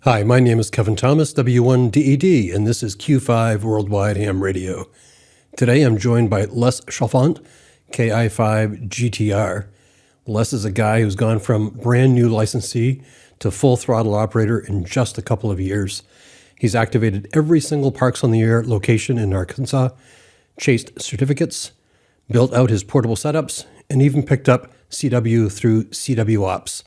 Hi, my name is Kevin Thomas, W1DED, and this is Q5 Worldwide Ham Radio. Today I'm joined by Les Chalfant, KI5GTR. Les is a guy who's gone from brand new licensee to full throttle operator in just a couple of years. He's activated every single Parks on the Air location in Arkansas, chased certificates, built out his portable setups, and even picked up CW through CW Ops.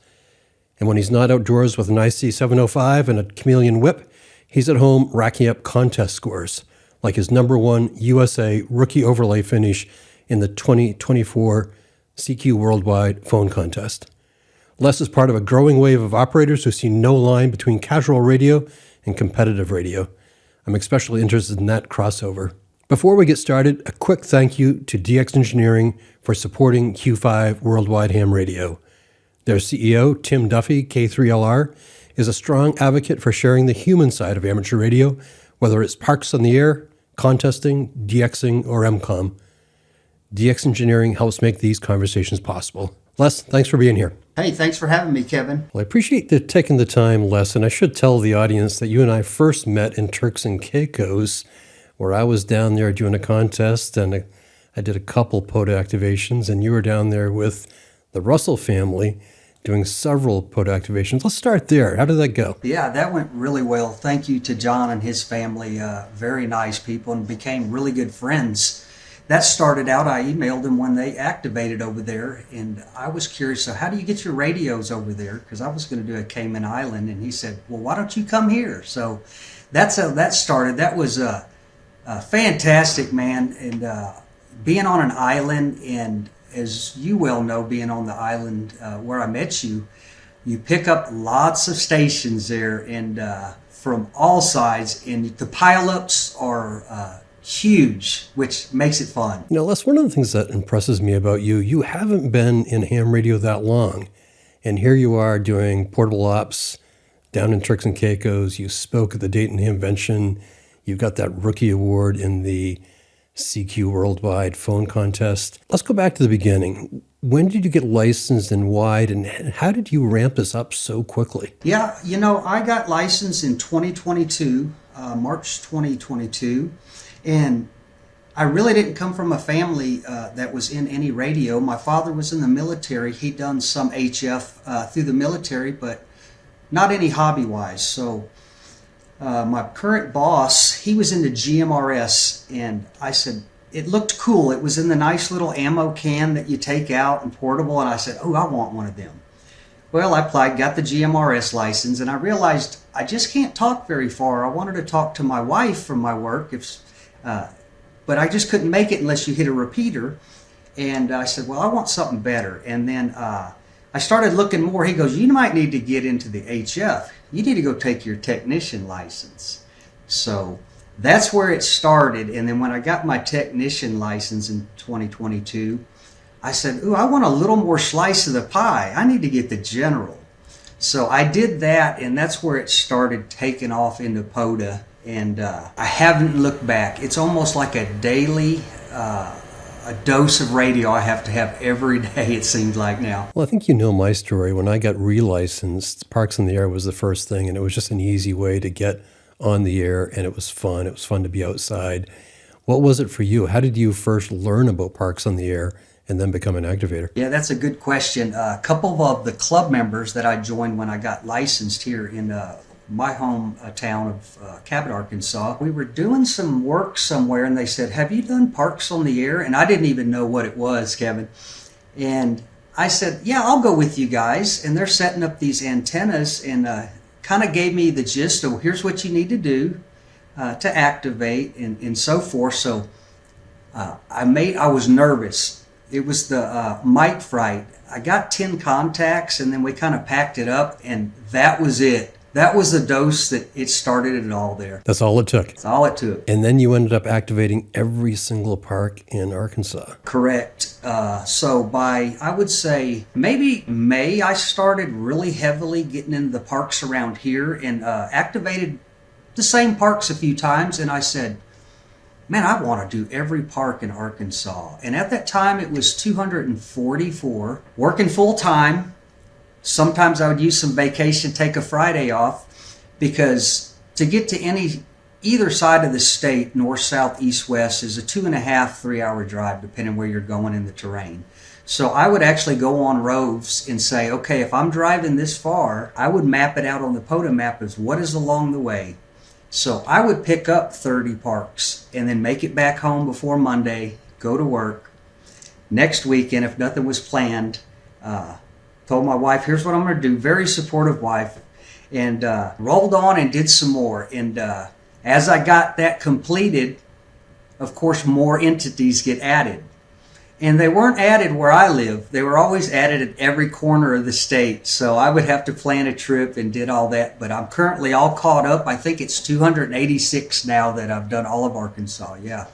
And when he's not outdoors with an IC705 and a Chameleon whip, he's at home racking up contest scores, like his #1 USA rookie overlay finish in the 2024 CQ Worldwide phone contest. Les is part of a growing wave of operators who see no line between casual radio and competitive radio. I'm especially interested in that crossover. Before we get started, a quick thank you to DX Engineering for supporting Q5 Worldwide Ham Radio. Their CEO, Tim Duffy, K3LR, is a strong advocate for sharing the human side of amateur radio, whether it's Parks on the Air, contesting, DXing, or MCOM. DX Engineering helps make these conversations possible. Les, thanks for being here. Hey, thanks for having me, Kevin. Well, I appreciate you taking the time, Les, and I should tell the audience that you and I first met in Turks and Caicos, where I was down there doing a contest, and I did a couple POTA activations, and you were down there with the Russell family doing several POTA activations. Let's start there. How did that go? Yeah, that went really well. Thank you to John and his family. Very nice people and became really good friends. That started out, I emailed them when they activated over there, and I was curious, so how do you get your radios over there? Because I was going to do a Cayman Island, and he said, well, why don't you come here? So that's how that started. That was fantastic, man, and being on an island, and as you well know, being on the island where I met you, you pick up lots of stations there, and from all sides, and the pileups are huge, which makes it fun. You know, Les, one of the things that impresses me about you, you haven't been in ham radio that long, and here you are doing portable ops down in Turks and Caicos. You spoke at the Dayton Hamvention. You've got that rookie award in the CQ Worldwide phone contest. Let's go back to the beginning. When did you get licensed and why, and how did you ramp this up so quickly? Yeah, you know, I got licensed in 2022, March 2022, and I really didn't come from a family that was in any radio. My father was in the military. He'd done some HF through the military, but not any hobby-wise. So my current boss, he was into GMRS, and I said, it looked cool. It was in the nice little ammo can that you take out and portable, and I said, oh, I want one of them. Well, I applied, got the GMRS license, and I realized I just can't talk very far. I wanted to talk to my wife from my work, but I just couldn't make it unless you hit a repeater. And I said, well, I want something better. And then I started looking more. He goes, you might need to get into the HF. You need to go take your technician license. So that's where it started. And then when I got my technician license in 2022, I said, ooh, I want a little more slice of the pie. I need to get the general. So I did that, and that's where it started taking off into POTA. And I haven't looked back. It's almost like a daily a dose of radio I have to have every day, it seems like now. Well, I think you know my story. When I got relicensed, Parks on the Air was the first thing, and it was just an easy way to get on the air, and it was fun. It was fun to be outside. What was it for you? How did you first learn about Parks on the Air and then become an activator? Yeah, that's a good question. A couple of the club members that I joined when I got licensed here in my home town of Cabot, Arkansas, we were doing some work somewhere, and they said, have you done Parks on the Air? And I didn't even know what it was, Kevin. And I said, yeah, I'll go with you guys. And they're setting up these antennas, and kind of gave me the gist of here's what you need to do to activate and so forth. So I was nervous. It was the mic fright. I got 10 contacts, and then we kind of packed it up, and that was it. That was the dose that it started it all there. That's all it took. That's all it took. And then you ended up activating every single park in Arkansas. Correct. So by, I would say, maybe May, I started really heavily getting into the parks around here and activated the same parks a few times. And I said, man, I want to do every park in Arkansas. And at that time, it was 244, working full time. Sometimes I would use some vacation, take a Friday off. because to get to either side of the state, north, south, east, west, is a 2.5, 3 hour drive, depending where you're going in the terrain. So I would actually go on roves and say, okay, if I'm driving this far, I would map it out on the POTA map as what is along the way. So I would pick up 30 parks and then make it back home before Monday, go to work. Next weekend, if nothing was planned, told my wife, here's what I'm going to do. Very supportive wife. And rolled on and did some more. And as I got that completed, of course, more entities get added. And they weren't added where I live. They were always added at every corner of the state. So I would have to plan a trip and did all that. But I'm currently all caught up. I think it's 286 now that I've done all of Arkansas. Yeah.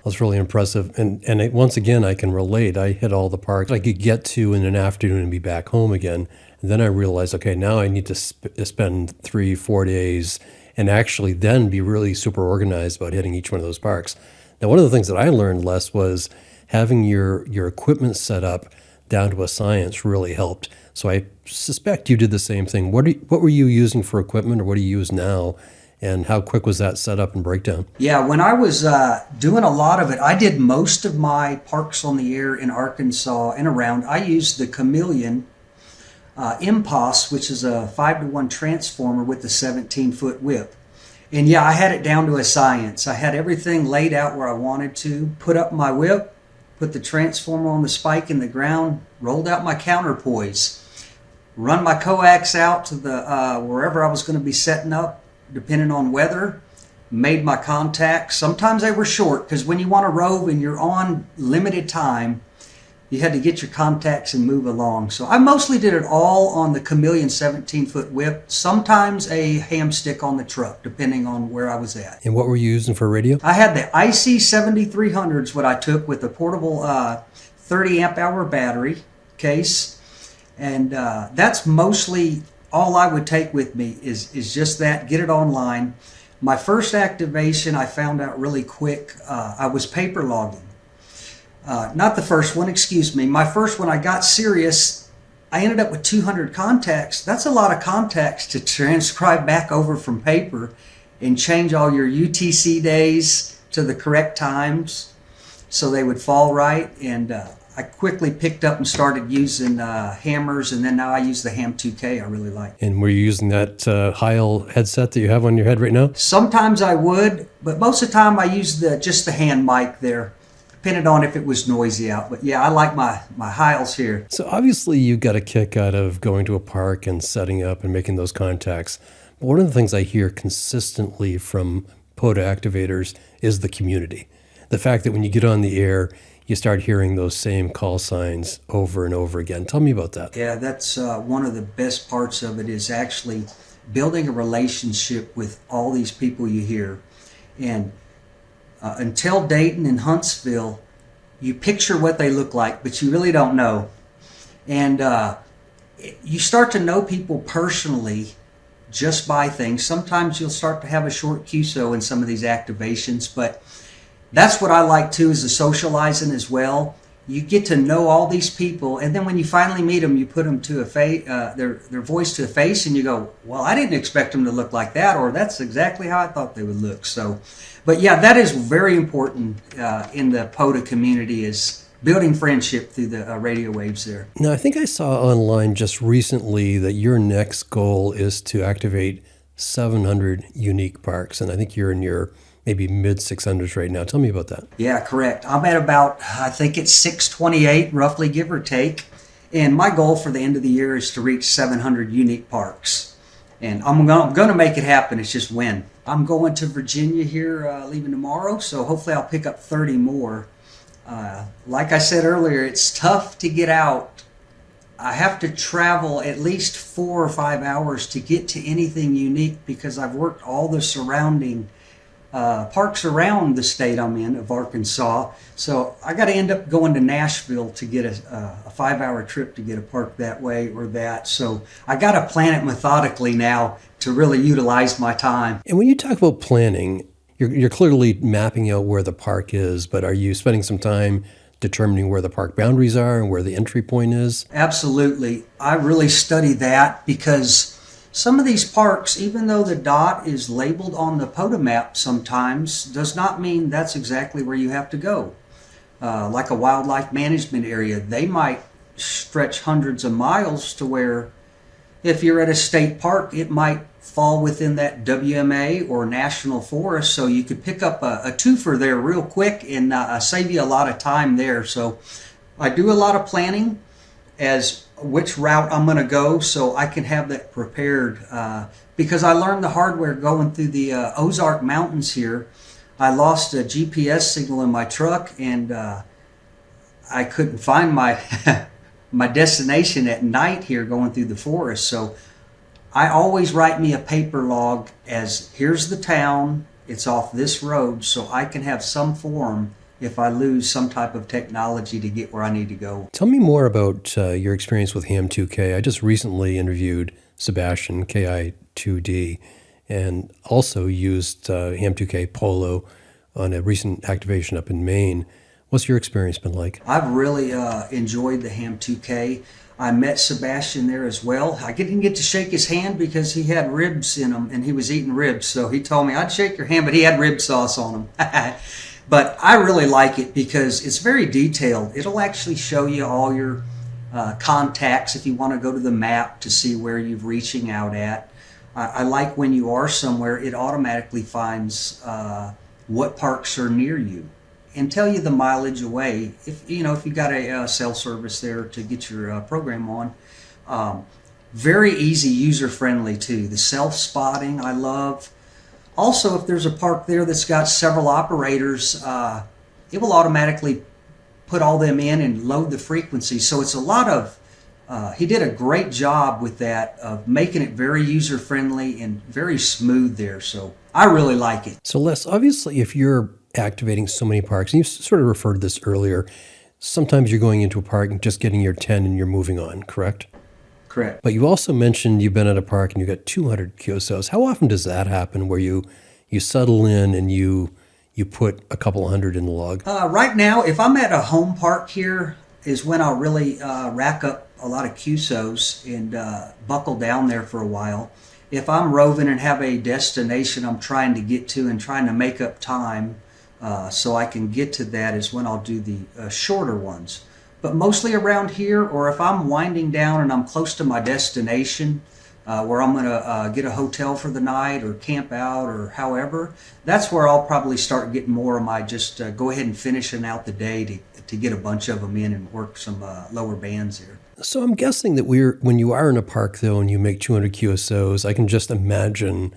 That's really impressive. And once again, I can relate. I hit all the parks I could get to in an afternoon and be back home again. And then I realized, okay, now I need to spend 3-4 days and actually then be really super organized about hitting each one of those parks. Now, one of the things that I learned, Les, was having your equipment set up down to a science really helped. So I suspect you did the same thing. What were you using for equipment, or what do you use now? And how quick was that setup and breakdown? Yeah, when I was doing a lot of it, I did most of my parks on the air in Arkansas and around. I used the Chameleon Impost, which is a 5-to-1 transformer with the 17-foot whip. And yeah, I had it down to a science. I had everything laid out where I wanted to, put up my whip, put the transformer on the spike in the ground, rolled out my counterpoise, run my coax out to the wherever I was going to be setting up, depending on weather, made my contacts. Sometimes they were short, because when you want to rove and you're on limited time, you had to get your contacts and move along. So I mostly did it all on the Chameleon 17-foot whip, sometimes a ham stick on the truck, depending on where I was at. And what were you using for radio? I had the IC 7300s, what I took with a portable 30 amp hour battery case. And that's mostly all I would take with me is just that, get it online. My first activation, I found out really quick, I was paper logging. Not the first one, excuse me. My first one, I got serious. I ended up with 200 contacts. That's a lot of contacts to transcribe back over from paper and change all your UTC days to the correct times so they would fall right. And I quickly picked up and started using hammers, and then now I use the Ham 2K I really like. And were you using that Heil headset that you have on your head right now? Sometimes I would, but most of the time I use just the hand mic there, depending on if it was noisy out. But yeah, I like my Heils here. So obviously you got a kick out of going to a park and setting up and making those contacts. But one of the things I hear consistently from POTA activators is the community. The fact that when you get on the air, you start hearing those same call signs over and over again. Tell me about that. Yeah, that's one of the best parts of it, is actually building a relationship with all these people you hear. And until Dayton and Huntsville, you picture what they look like, but you really don't know. And you start to know people personally just by things. Sometimes you'll start to have a short QSO in some of these activations, but that's what I like too, is the socializing as well. You get to know all these people, and then when you finally meet them, you put them to a face, their voice to a face, and you go, well, I didn't expect them to look like that, or that's exactly how I thought they would look. So, but yeah, that is very important in the POTA community, is building friendship through the radio waves there. Now, I think I saw online just recently that your next goal is to activate 700 unique parks, and I think you're in your maybe mid 600s right now. Tell me about that. Yeah, correct. I'm at about, I think it's 628, roughly, give or take. And my goal for the end of the year is to reach 700 unique parks. And I'm going to make it happen. It's just when. I'm going to Virginia here, leaving tomorrow, so hopefully I'll pick up 30 more. Like I said earlier, it's tough to get out. I have to travel at least 4 or 5 hours to get to anything unique, because I've worked all the surrounding parks around the state I'm in of Arkansas. So I got to end up going to Nashville to get a 5-hour trip to get a park that way or that. So I got to plan it methodically now to really utilize my time. And when you talk about planning, you're clearly mapping out where the park is, but are you spending some time determining where the park boundaries are and where the entry point is? Absolutely. I really study that, because Some of these parks, even though the dot is labeled on the POTA map sometimes, does not mean that's exactly where you have to go. Like a wildlife management area, they might stretch hundreds of miles to where if you're at a state park, it might fall within that WMA or national forest, so you could pick up a twofer there real quick and save you a lot of time there. So I do a lot of planning as which route I'm going to go so I can have that prepared because I learned the hard way going through the Ozark Mountains here. I lost a GPS signal in my truck and I couldn't find my my destination at night here going through the forest. So I always write me a paper log as here's the town, it's off this road, so I can have some form if I lose some type of technology to get where I need to go. Tell me more about your experience with Ham2K. I just recently interviewed Sebastian, KI2D, and also used Ham2K Polo on a recent activation up in Maine. What's your experience been like? I've really enjoyed the Ham2K. I met Sebastian there as well. I didn't get to shake his hand because he had ribs in him and he was eating ribs. So he told me I'd shake your hand, but he had rib sauce on him. But I really like it because it's very detailed. It'll actually show you all your contacts if you want to go to the map to see where you're reaching out at. I like when you are somewhere, it automatically finds what parks are near you and tell you the mileage away. If you got a cell service there to get your program on. Very easy, user-friendly too. The self-spotting I love. Also, if there's a park there that's got several operators, it will automatically put all them in and load the frequency. So it's a lot of, he did a great job with that, of making it very user-friendly and very smooth there. So I really like it. So Les, obviously if you're activating so many parks, and you sort of referred to this earlier, sometimes you're going into a park and just getting your 10 and you're moving on, correct? Correct. But you also mentioned you've been at a park and you got 200 QSOs. How often does that happen where you settle in and you put a couple hundred in the log? Right now, if I'm at a home park here, is when I'll really rack up a lot of QSOs and buckle down there for a while. If I'm roving and have a destination I'm trying to get to and trying to make up time so I can get to that, is when I'll do the shorter ones. But mostly around here, or if I'm winding down and I'm close to my destination, where I'm going to get a hotel for the night or camp out or however, that's where I'll probably start getting more of my just go ahead and finishing out the day to get a bunch of them in and work some lower bands here. So I'm guessing that when you are in a park though and you make 200 QSOs, I can just imagine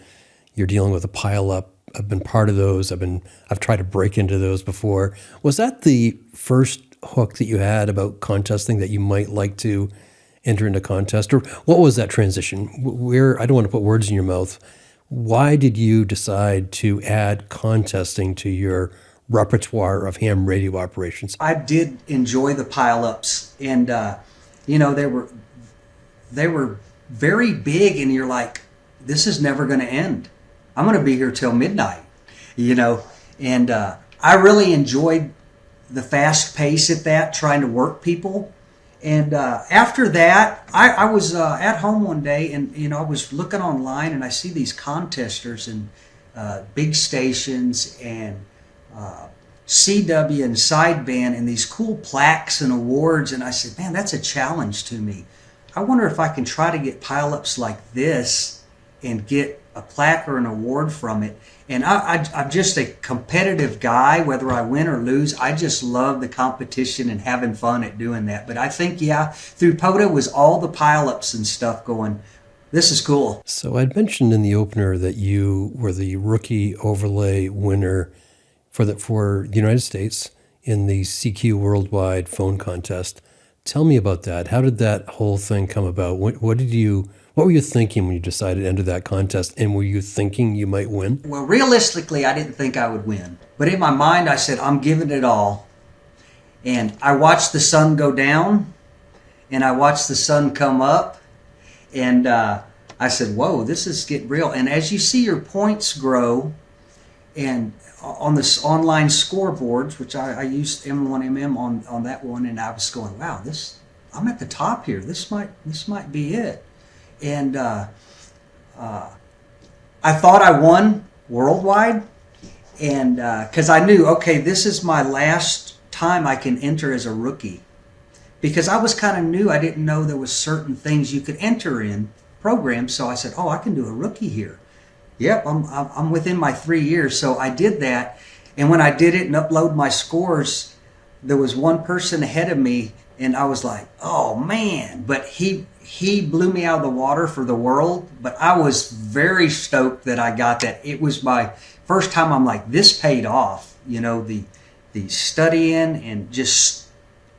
you're dealing with a pile up. I've been part of those. I've tried to break into those before. Was that the first hook that you had about contesting, that you might like to enter into contest? Or what was that transition? I don't want to put words in your mouth. Why did you decide to add contesting to your repertoire of ham radio operations? I did enjoy the pileups, and they were very big, and you're like, this is never going to end. I'm going to be here till midnight, and I really enjoyed the fast pace at that, trying to work people. And after that, I was at home one day, and I was looking online, and I see these contesters and big stations and CW and sideband and these cool plaques and awards, and I said, man, that's a challenge to me. I wonder if I can try to get pileups like this and get a plaque or an award from it. And I'm just a competitive guy, whether I win or lose. I just love the competition and having fun at doing that. But I think, through POTA was all the pileups and stuff going, this is cool. So I'd mentioned in the opener that you were the rookie overlay winner for the United States in the CQ Worldwide Phone Contest. Tell me about that. How did that whole thing come about? What were you thinking when you decided to enter that contest, and were you thinking you might win? Well, realistically, I didn't think I would win. But in my mind, I said, I'm giving it all. And I watched the sun go down, and I watched the sun come up, and I said, whoa, this is getting real. And as you see your points grow, and on this online scoreboards, which I used M1MM on that one, and I was going, wow, I'm at the top here. This might be it. And I thought I won worldwide, and because I knew, okay, this is my last time I can enter as a rookie, because I was kind of new. I didn't know there was certain things you could enter in programs. So I said, oh, I can do a rookie here. Yep, I'm within my 3 years. So I did that, and when I did it and upload my scores, there was one person ahead of me, and I was like, oh man! But he blew me out of the water for the world. But I was very stoked that I got that. It was my first time. I'm like, this paid off. You know, the studying and just,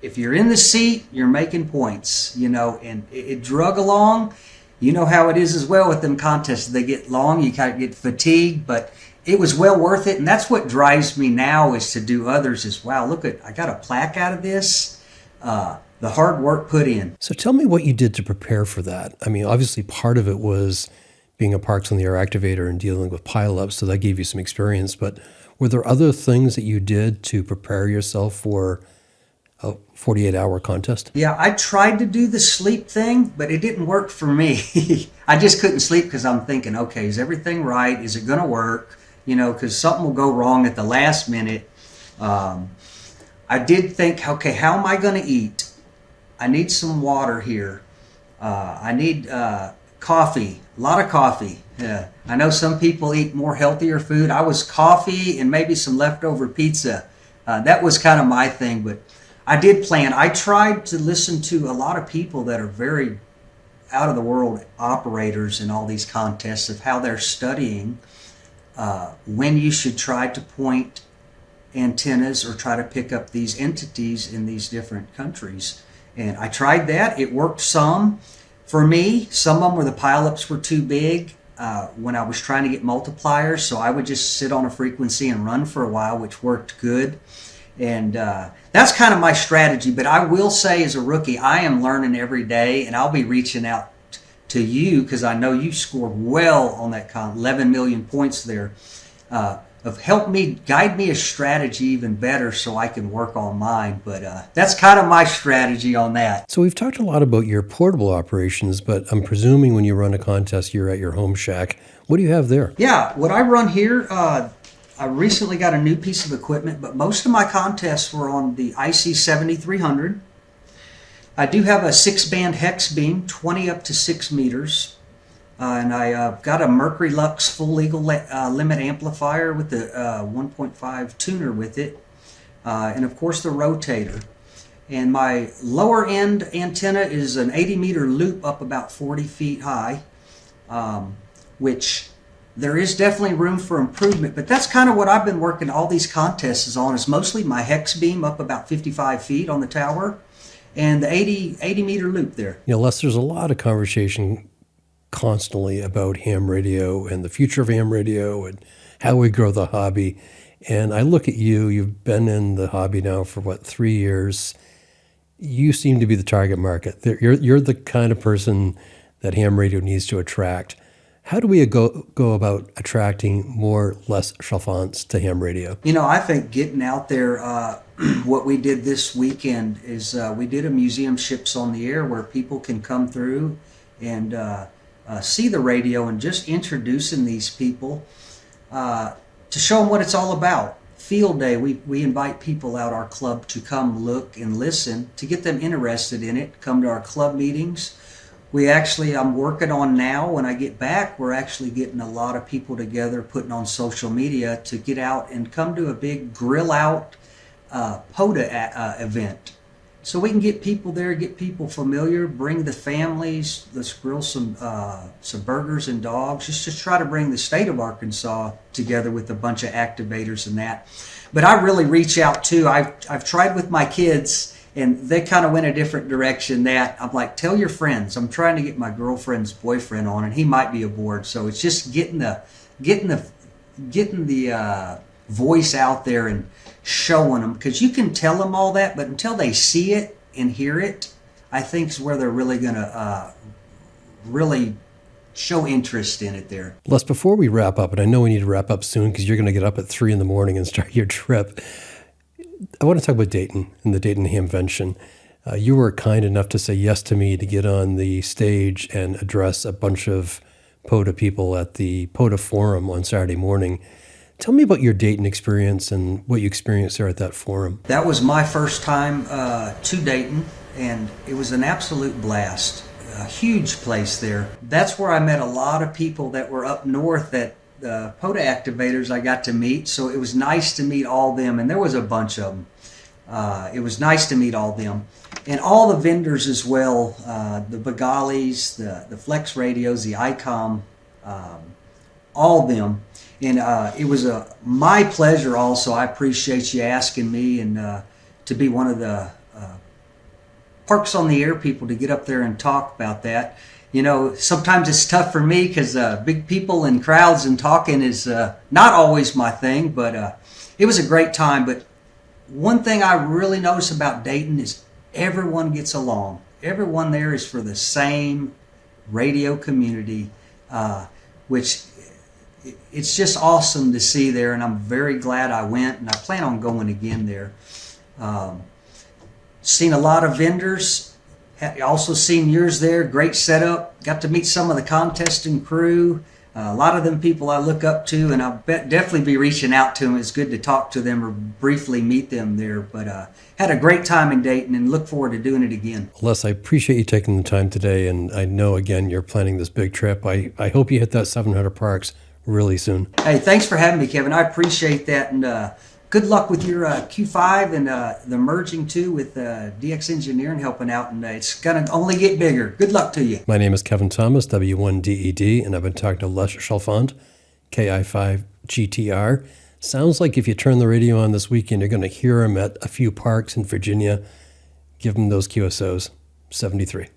if you're in the seat, you're making points. You know, and it drug along. You know how it is as well with them contests. They get long, you kind of get fatigued, but it was well worth it. And that's what drives me now, is to do others is, wow, look I got a plaque out of this. The hard work put in. So tell me what you did to prepare for that. I mean, obviously part of it was being a Parks on the Air activator and dealing with pileups, so that gave you some experience. But were there other things that you did to prepare yourself for a 48-hour contest? Yeah, I tried to do the sleep thing, but it didn't work for me. I just couldn't sleep because I'm thinking, okay, is everything right? Is it going to work? You know, because something will go wrong at the last minute. I did think, okay, how am I going to eat? I need some water here. I need coffee, a lot of coffee. Yeah. I know some people eat more healthier food. I was coffee and maybe some leftover pizza. That was kind of my thing, but I did plan. I tried to listen to a lot of people that are very out of the world operators in all these contests, of how they're studying when you should try to point antennas or try to pick up these entities in these different countries. And I tried that. It worked some. For me, some of them were the pileups were too big when I was trying to get multipliers, so I would just sit on a frequency and run for a while, which worked good. And that's kind of my strategy. But I will say, as a rookie, I am learning every day, and I'll be reaching out to you, because I know you scored well on that 11 million points there, of help me, guide me a strategy even better so I can work on mine. But that's kind of my strategy on that. So we've talked a lot about your portable operations, but I'm presuming when you run a contest, you're at your home shack. What do you have there? Yeah, what I run here, I recently got a new piece of equipment, but most of my contests were on the IC 7300. I do have a 6-band hex beam, 20 up to 6 meters. And I got a Mercury Lux full legal limit amplifier with the 1.5 tuner with it. And of course the rotator. And my lower end antenna is an 80 meter loop up about 40 feet high, which there is definitely room for improvement, but that's kind of what I've been working all these contests on, is mostly my hex beam up about 55 feet on the tower and the 80 meter loop there. You know, Les, there's a lot of conversation constantly about ham radio and the future of ham radio and how we grow the hobby. And I look at you, you've been in the hobby now for 3 years. You seem to be the target market. You're the kind of person that ham radio needs to attract. How do we go about attracting more Les Chalfants to ham radio? You know, I think getting out there, what we did this weekend is we did a museum Ships on the Air, where people can come through and see the radio, and just introducing these people to show them what it's all about. Field day, we invite people out our club to come look and listen, to get them interested in it, come to our club meetings. I'm working on now, when I get back, we're actually getting a lot of people together, putting on social media to get out and come to a big grill out POTA event. So we can get people there, get people familiar, bring the families, let's grill some burgers and dogs, just to try to bring the state of Arkansas together with a bunch of activators and that. But I really reach out too. I've tried with my kids, and they kind of went a different direction. That I'm like, tell your friends. I'm trying to get my girlfriend's boyfriend on, and he might be aboard. So it's just getting the voice out there and showing them, because you can tell them all that, but until they see it and hear it, I think is where they're really going to really show interest in it there. Les, before we wrap up, and I know we need to wrap up soon because you're going to get up at 3 a.m. and start your trip, I want to talk about Dayton and the Dayton Hamvention. You were kind enough to say yes to me to get on the stage and address a bunch of POTA people at the POTA Forum on Saturday morning. Tell me about your Dayton experience and what you experienced there at that forum. That was my first time to Dayton, and it was an absolute blast. A huge place there. That's where I met a lot of people that were up north that POTA activators I got to meet, so it was nice to meet all them, and there was a bunch of them. It was nice to meet all them. And all the vendors as well, the Begalis, the Flex Radios, the ICOM, all of them. And it was my pleasure also. I appreciate you asking me and to be one of the Parks on the Air people to get up there and talk about that. You know, sometimes it's tough for me because big people and crowds and talking is not always my thing, but it was a great time. But one thing I really notice about Dayton is everyone gets along. Everyone there is for the same radio community, which it's just awesome to see there, and I'm very glad I went, and I plan on going again there. Seen a lot of vendors, also seen yours there, great setup, got to meet some of the contesting crew, a lot of them people I look up to, and I'll definitely be reaching out to them. It's good to talk to them or briefly meet them there, but had a great time in Dayton and look forward to doing it again. Les, I appreciate you taking the time today, and I know, again, you're planning this big trip. I hope you hit that 700 parks really soon. Hey, thanks for having me, Kevin. I appreciate that, and good luck with your Q5 and the merging too with DX Engineering helping out, and it's going to only get bigger. Good luck to you. My name is Kevin Thomas, W1DED, and I've been talking to Les Chalfant, KI5GTR. Sounds like if you turn the radio on this weekend, you're going to hear him at a few parks in Virginia. Give him those QSOs. 73.